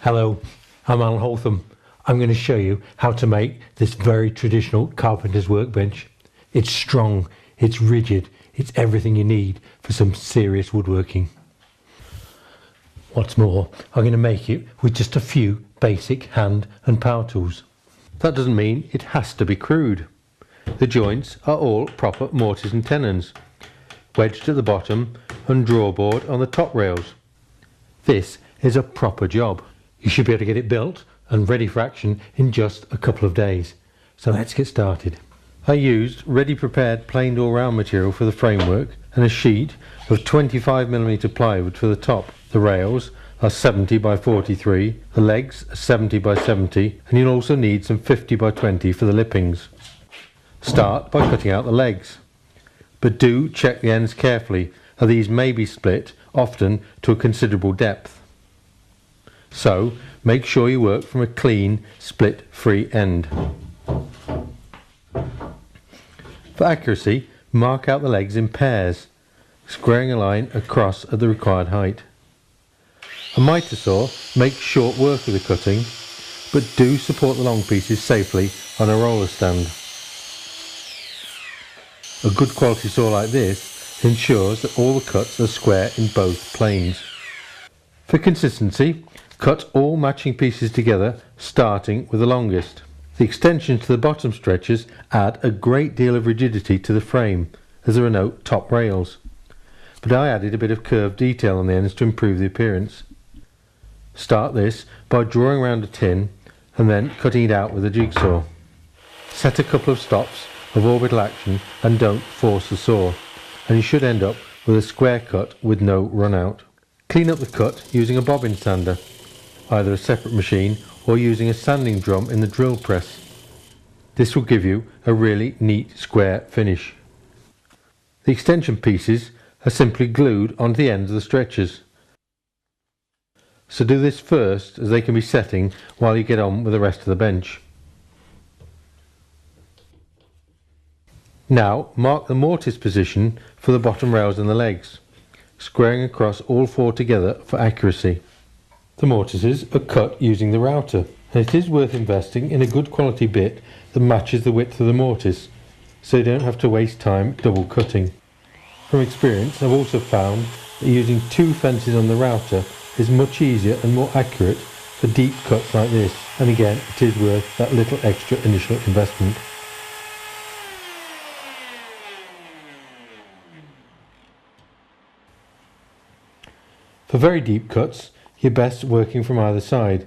Hello, I'm Alan Holtham. I'm going to show you how to make this very traditional carpenter's workbench. It's strong, it's rigid, it's everything you need for some serious woodworking. What's more, I'm going to make it with just a few basic hand and power tools. That doesn't mean it has to be crude. The joints are all proper mortise and tenons, wedged at the bottom and drawboard on the top rails. This is a proper job. You should be able to get it built and ready for action in just a couple of days. So let's get started. I used ready prepared plain all round material for the framework and a sheet of 25mm plywood for the top. The rails are 70 by 43, the legs are 70 by 70, and you'll also need some 50 by 20 for the lippings. Start by cutting out the legs, but do check the ends carefully, as these may be split, often to a considerable depth. So make sure you work from a clean, split-free end. For accuracy, mark out the legs in pairs, squaring a line across at the required height. A mitre saw makes short work of the cutting, but do support the long pieces safely on a roller stand. A good quality saw like this ensures that all the cuts are square in both planes. For consistency, cut all matching pieces together, starting with the longest. The extensions to the bottom stretchers add a great deal of rigidity to the frame, as there are no top rails. But I added a bit of curved detail on the ends to improve the appearance. Start this by drawing around a tin and then cutting it out with a jigsaw. Set a couple of stops of orbital action and don't force the saw, and you should end up with a square cut with no run out. Clean up the cut using a bobbin sander, either a separate machine or using a sanding drum in the drill press. This will give you a really neat square finish. The extension pieces are simply glued onto the ends of the stretchers. So do this first, as they can be setting while you get on with the rest of the bench. Now mark the mortise position for the bottom rails and the legs, squaring across all four together for accuracy. The mortises are cut using the router, and it is worth investing in a good quality bit that matches the width of the mortise, so you don't have to waste time double cutting. From experience, I've also found that using two fences on the router is much easier and more accurate for deep cuts like this, and again it is worth that little extra initial investment. For very deep cuts, you're best working from either side.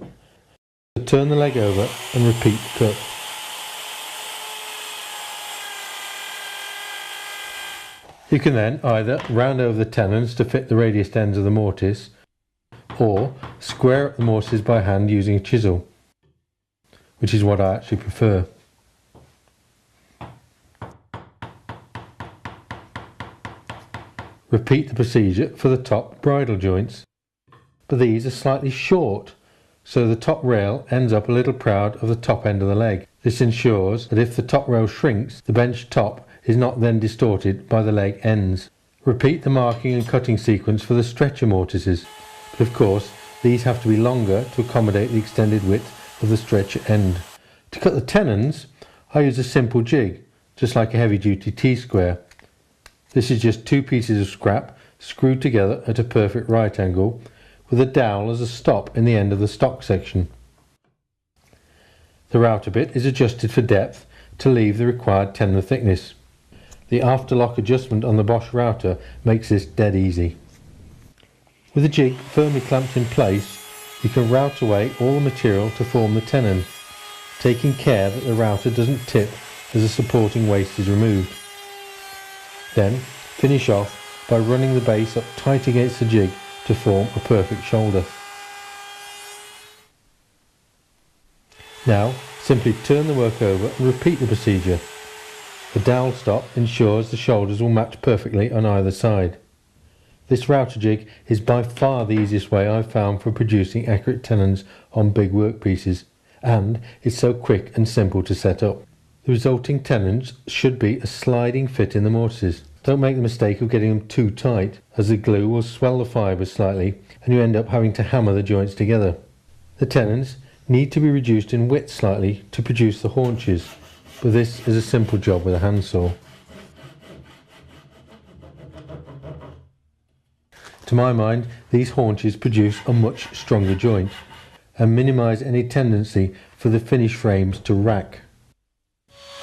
So turn the leg over and repeat the cut. You can then either round over the tenons to fit the radius ends of the mortise, or square up the mortises by hand using a chisel, which is what I actually prefer. Repeat the procedure for the top bridle joints, but these are slightly short, so the top rail ends up a little proud of the top end of the leg. This ensures that if the top rail shrinks, the bench top is not then distorted by the leg ends. Repeat the marking and cutting sequence for the stretcher mortises, but of course these have to be longer to accommodate the extended width of the stretcher end. To cut the tenons, I use a simple jig, just like a heavy-duty T-square. This is just two pieces of scrap screwed together at a perfect right angle, with a dowel as a stop in the end of the stock section. The router bit is adjusted for depth to leave the required tenon thickness. The afterlock adjustment on the Bosch router makes this dead easy. With the jig firmly clamped in place, you can route away all the material to form the tenon, taking care that the router doesn't tip as the supporting waste is removed. Then finish off by running the base up tight against the jig to form a perfect shoulder. Now simply turn the work over and repeat the procedure. The dowel stop ensures the shoulders will match perfectly on either side. This router jig is by far the easiest way I've found for producing accurate tenons on big workpieces, and it's so quick and simple to set up. The resulting tenons should be a sliding fit in the mortises. Don't make the mistake of getting them too tight, as the glue will swell the fibres slightly and you end up having to hammer the joints together. The tenons need to be reduced in width slightly to produce the haunches, but this is a simple job with a handsaw. To my mind, these haunches produce a much stronger joint and minimise any tendency for the finished frames to rack.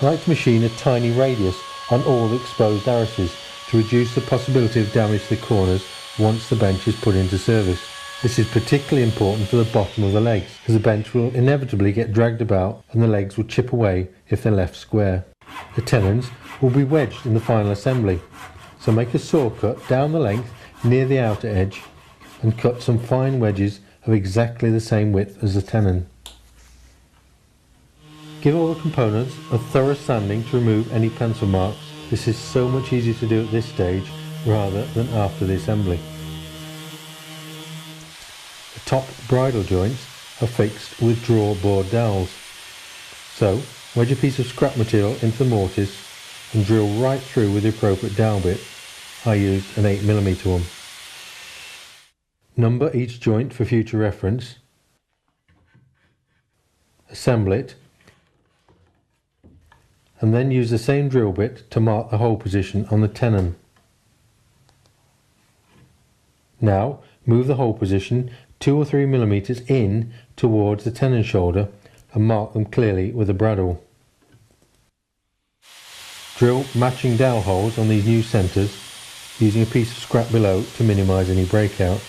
I like to machine a tiny radius on all the exposed arresters to reduce the possibility of damage to the corners once the bench is put into service. This is particularly important for the bottom of the legs, as the bench will inevitably get dragged about and the legs will chip away if they're left square. The tenons will be wedged in the final assembly, so make a saw cut down the length near the outer edge and cut some fine wedges of exactly the same width as the tenon. Give all the components a thorough sanding to remove any pencil marks. This is so much easier to do at this stage rather than after the assembly. The top bridle joints are fixed with draw bored dowels. So wedge a piece of scrap material into the mortise and drill right through with the appropriate dowel bit. I used an 8mm one. Number each joint for future reference. Assemble it, and then use the same drill bit to mark the hole position on the tenon. Now move the hole position 2 or 3mm in towards the tenon shoulder and mark them clearly with a bridle. Drill matching dowel holes on these new centres using a piece of scrap below to minimise any breakout.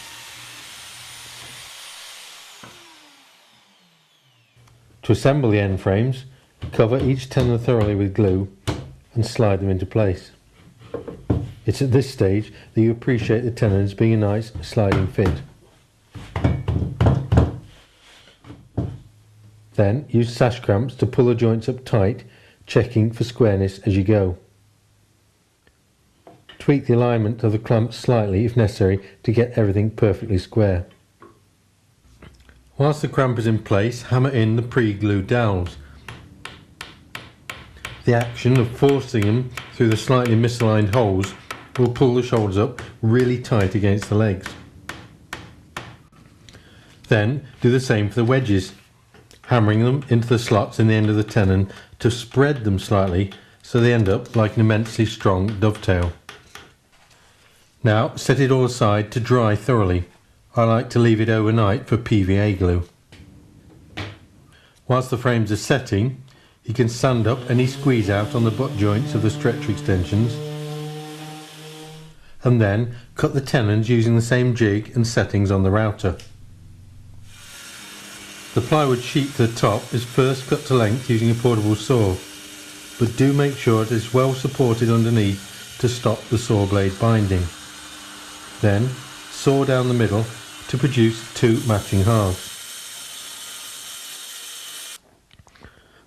To assemble the end frames, cover each tenon thoroughly with glue and slide them into place. It's at this stage that you appreciate the tenons being a nice sliding fit. Then use sash clamps to pull the joints up tight, checking for squareness as you go. Tweak the alignment of the clamps slightly if necessary to get everything perfectly square. Whilst the clamp is in place, hammer in the pre-glued dowels. The action of forcing them through the slightly misaligned holes will pull the shoulders up really tight against the legs. Then do the same for the wedges, hammering them into the slots in the end of the tenon to spread them slightly so they end up like an immensely strong dovetail. Now set it all aside to dry thoroughly. I like to leave it overnight for PVA glue. Whilst the frames are setting, you can sand up any squeeze out on the butt joints of the stretcher extensions, and then cut the tenons using the same jig and settings on the router. The plywood sheet to the top is first cut to length using a portable saw, but do make sure it is well supported underneath to stop the saw blade binding. Then saw down the middle to produce 2 matching halves.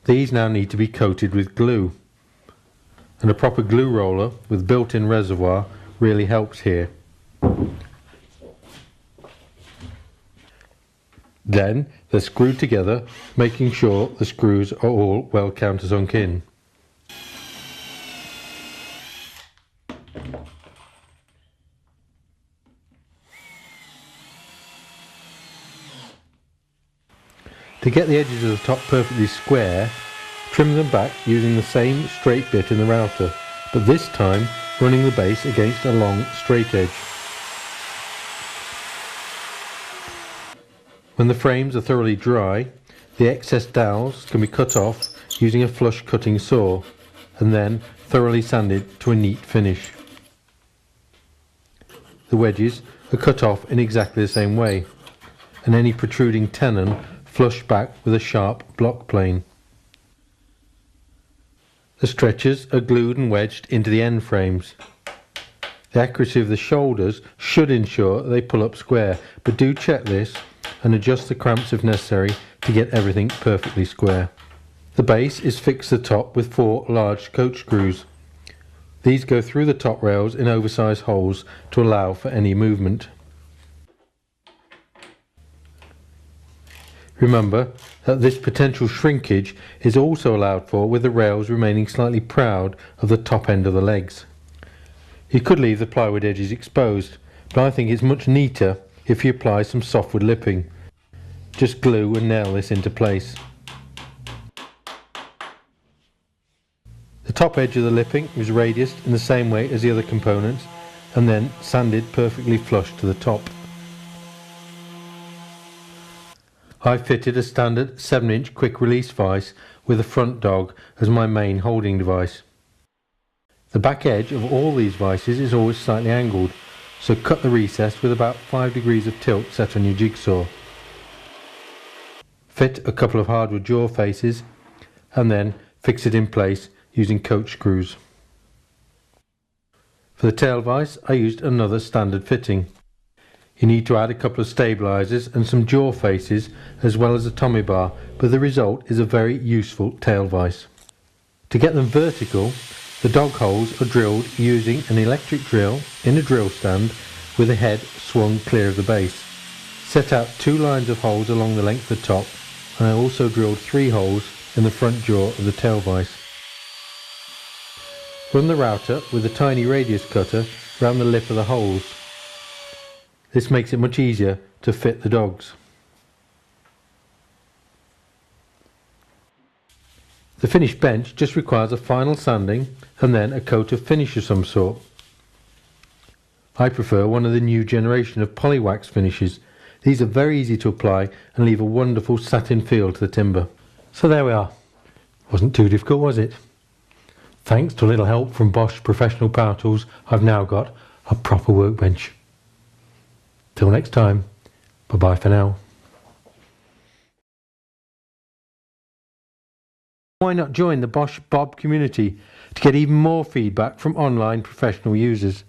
These now need to be coated with glue, and a proper glue roller with built-in reservoir really helps here. Then they're screwed together, making sure the screws are all well countersunk in. To get the edges of the top perfectly square, trim them back using the same straight bit in the router, but this time running the base against a long straight edge. When the frames are thoroughly dry, the excess dowels can be cut off using a flush cutting saw and then thoroughly sanded to a neat finish. The wedges are cut off in exactly the same way, and any protruding tenon flushed back with a sharp block plane. The stretchers are glued and wedged into the end frames. The accuracy of the shoulders should ensure they pull up square, but do check this and adjust the clamps if necessary to get everything perfectly square. The base is fixed to the top with 4 large coach screws. These go through the top rails in oversized holes to allow for any movement. Remember that this potential shrinkage is also allowed for with the rails remaining slightly proud of the top end of the legs. You could leave the plywood edges exposed, but I think it's much neater if you apply some softwood lipping. just glue and nail this into place. The top edge of the lipping is radiused in the same way as the other components and then sanded perfectly flush to the top. I fitted a standard 7-inch quick release vise with a front dog as my main holding device. The back edge of all these vices is always slightly angled, so cut the recess with about 5 degrees of tilt set on your jigsaw. Fit a couple of hardwood jaw faces and then fix it in place using coach screws. For the tail vise I used another standard fitting. You need to add a couple of stabilisers and some jaw faces as well as a Tommy bar, but the result is a very useful tail vise. To get them vertical, the dog holes are drilled using an electric drill in a drill stand with the head swung clear of the base. Set out 2 lines of holes along the length of the top, and I also drilled 3 holes in the front jaw of the tail vise. Run the router with a tiny radius cutter round the lip of the holes. This makes it much easier to fit the dogs. The finished bench just requires a final sanding and then a coat of finish of some sort. I prefer one of the new generation of polywax finishes. These are very easy to apply and leave a wonderful satin feel to the timber. So there we are. Wasn't too difficult, was it? Thanks to a little help from Bosch professional power tools, I've now got a proper workbench. Till next time, bye bye for now. Why not join the Bosch Bob community to get even more feedback from online professional users?